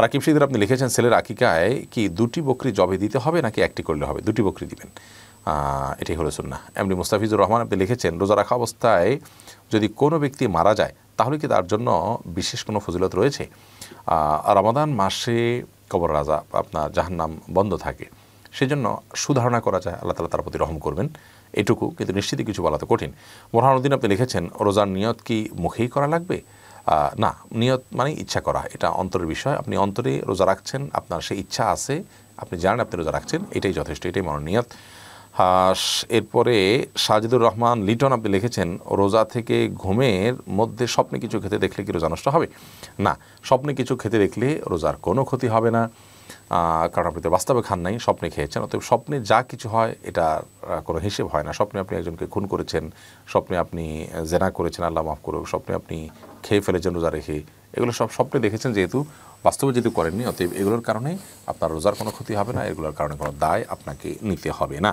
রাকিব সিদ্দির আপনি লিখেছেন ছেলের আকিকায় কি 2টি বকরি জবে দিতে হবে নাকি একটি করলে হবে? 2টি বকরি দিবেন, এটাই হলো সুন্নাহ। এমনি মুস্তাফিজুর রহমান আপনি লিখেছেন রোজা রাখা অবস্থায় যদি কোনো ব্যক্তি মারা যায় তাহলে কি তার জন্য বিশেষ কোনো ফজিলত রয়েছে? রমাদান মাসে কবর রাজা আপনার জাহান্নাম বন্ধ থাকে, সেজন্য সুধারণা করা যায় আল্লাহ তাআলা তার প্রতি রহম করবেন এটুকু, কিন্তু নিশ্চিতই কিছু বলা তো কঠিন। বোরহানুদ্দিন আপনি লিখেছেন রোজার নিয়ত কি মুখেই করা লাগবে? না, নিয়ত মানে ইচ্ছা করা, এটা অন্তরের বিষয়। আপনি অন্তরে রোজা রাখছেন, আপনার সেই ইচ্ছা আছে, আপনি জানেন আপনি রোজা রাখছেন, এটাই যথেষ্ট, এটাই মনোনিয়ত। এরপরে সাজিদুর রহমান লিটন আপনি লিখেছেন রোজা থেকে ঘুমের মধ্যে স্বপ্নে কিছু খেতে দেখলে কি রোজা নষ্ট হবে? না, স্বপ্নে কিছু খেতে দেখলে রোজার কোনো ক্ষতি হবে না, কারণ আপনি তো বাস্তবে খান নাই, স্বপ্নে খেয়েছেন। অতএব স্বপ্নে যা কিছু হয় এটা কোনো হিসেব হয় না। স্বপ্নে আপনি একজনকে খুন করেছেন, স্বপ্নে আপনি জেনা করেছেন, আল্লাহ মাফ করুক, স্বপ্নে আপনি খেয়ে ফেলেছেন রোজা রেখে, এগুলো সব স্বপ্নে দেখেছেন, যেহেতু বাস্তবে যেহেতু করেননি, অতএব এগুলোর কারণে আপনার রোজার কোনো ক্ষতি হবে না, এগুলোর কারণে কোনো দায় আপনাকে নিতে হবে না।